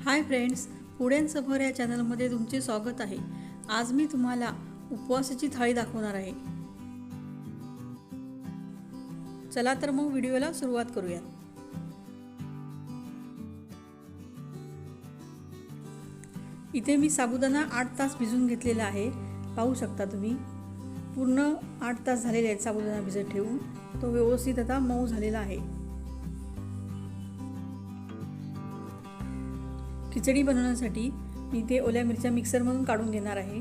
Hi friends, food and सफर या चॅनलमध्ये तुमचे स्वागत आहे। आज मी तुम्हाला उपवासाची थाळी दाखवणार आहे। चला तर मग व्हिडिओला सुरुवात करूया। इथे मी साबुदाणा 8 तास भिजवून घेतलेला आहे। पाहू शकता तुम्ही पूर्ण 8 तास झालेले आहेत साबुदाणा भिजत ठेवून। तो व्यवस्थित आता मऊ झालेला आहे। खिचडी बनवण्यासाठी मी इथे ओल्या मिरच्या मिक्सरमधून काढून घेणार आहे।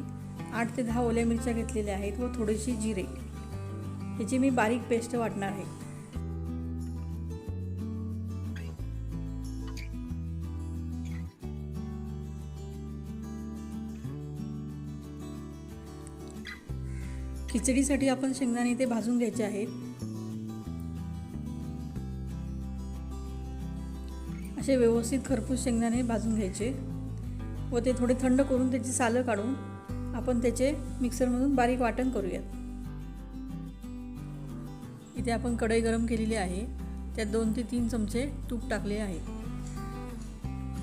8 ते 10 ओल्या मिरच्या घेतलेल्या आहेत व थोडीशी जिरे, याची मी बारीक पेस्ट वाटणार आहे। खिचडीसाठी आपण शेंगदाणे इथे भाजून घ्यायचे आहेत। असे व्यवस्थित खरपूस शेंगदाणे भाजून घ्यायचे व ते थोडे थंड करून त्याची सालं काढून आपण त्याचे मिक्सरमधून बारीक वाटण करूयात। इथे आपण कढई गरम केलेली आहे, त्यात 2 ते 3 चमचे तूप टाकले आहे।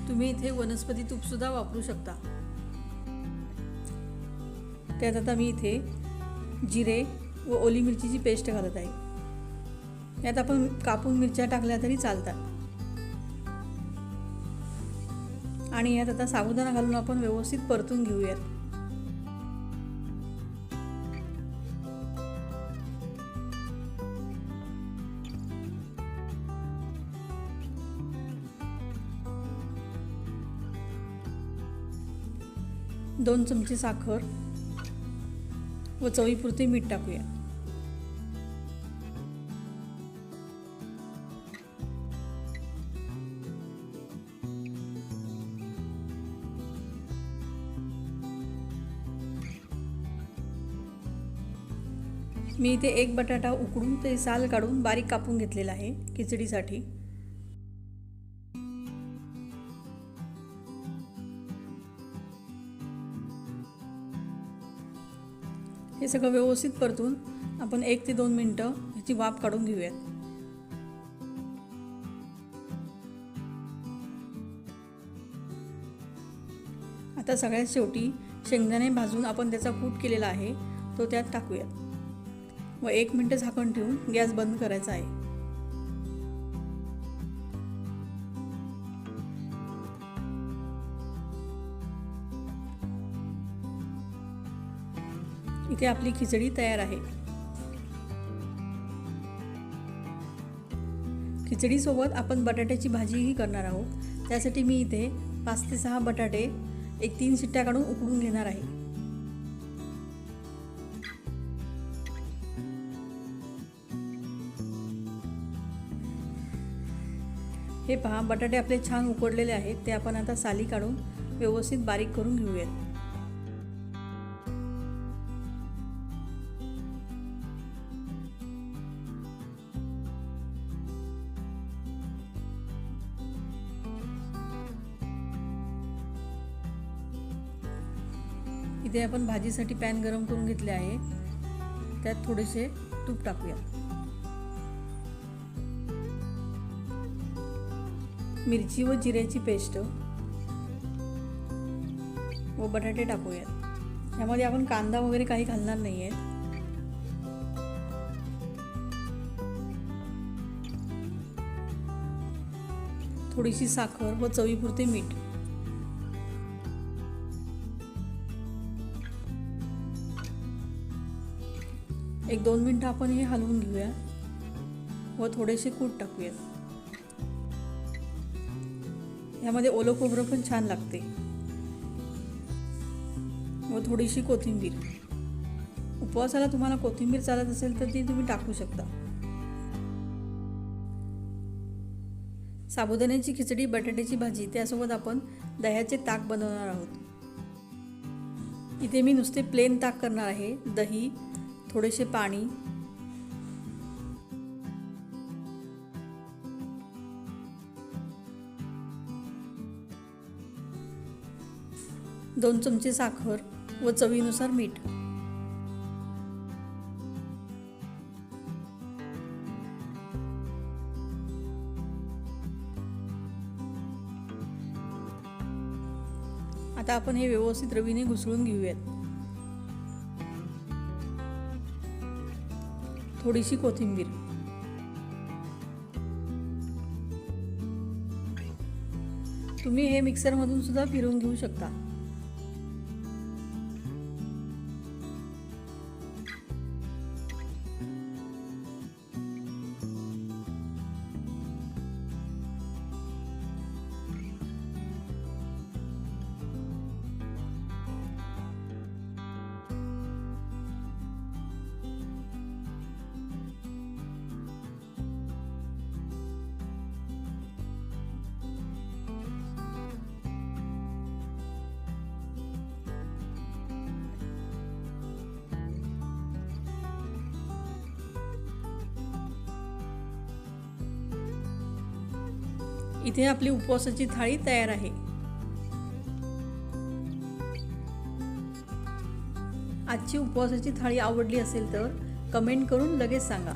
तुम्ही इथे वनस्पती तूप सुद्धा वापरू शकता। त्यात आता मी इथे जिरे व ओली मिरचीची पेस्ट घालत आहे। यात आपण कापून मिरच्या टाकल्या तरी चालतात। आणि यात आता साबुदाणा घालून आपण व्यवस्थित परतून घेऊयात। दोन चमचे साखर व चवीपुरते मीठ टाकूया। मी इथे एक बटाटा उकडून ते साल काढून बारीक कापून घेतलेला आहे खिचडीसाठी। हे सगळं व्यवस्थित परतून आपण 1 ते 2 मिनिटं ह्याची वाफ काढून घेऊयात। आता सगळ्यात शेवटी शेंगदाणे भाजून आपण त्याचा कूट केलेला आहे तो त्यात टाकूयात व 1 मिनिट झाकण ठेवून गॅस बंद करायचा आहे। इथे आपली खिचडी तयार आहे। खिचडी सोबत आपण बटाट्याची भाजीही करणार आहोत। त्यासाठी मी इथे 5 ते 6 बटाटे 3 शिट्ट्या काढून उकडून घेणार आहे। हे पहा, बटाटे आपले छान उकडलेले आहेत। ते आपण आता साली काढून व्यवस्थित बारीक करून घेऊयात। इथे आपण भाजीसाठी पॅन गरम करून घेतले आहे, त्यात थोडेसे तूप टाकूया। मिरची व जिऱ्याची पेस्ट व बटाटे टाकूयात। यामध्ये आपण कांदा वगैरे काही घालणार नाही आहे। थोडीशी साखर व चवीपुरते मीठ। एक 2 मिनिटं आपण हे हलवून घेऊया व थोडेसे कूट टाकूयात। यामध्ये ओलं खोबरं पण छान लागते व थोडीशी कोथिंबीर। उपवासाला तुम्हाला कोथिंबीर चालत असेल तर ती तुम्ही टाकू शकता। साबुदाण्याची खिचडी, बटाट्याची भाजी, त्यासोबत आपण दह्याचे ताक बनवणार आहोत। इथे मी नुसते प्लेन ताक करणार आहे। दही, थोडेसे पाणी, दोन चमचे साखर व चवीनुसार मीठ। आता आपण हे व्यवस्थित रवीने घुसळून घेऊयात. थोडीशी कोथिंबीर. तुम्ही हे मिक्सरमधून सुद्धा फिरवून घेऊ शकता. इथे आपली उपवासाची थाळी तयार आहे. आजची उपवासाची थाळी आवडली असेल तर कमेंट करून लगेच सांगा.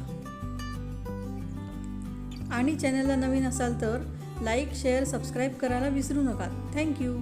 आणि चॅनलला नवीन असाल तर लाईक, शेअर, सबस्क्राईब करायला विसरू नका. थँक्यू.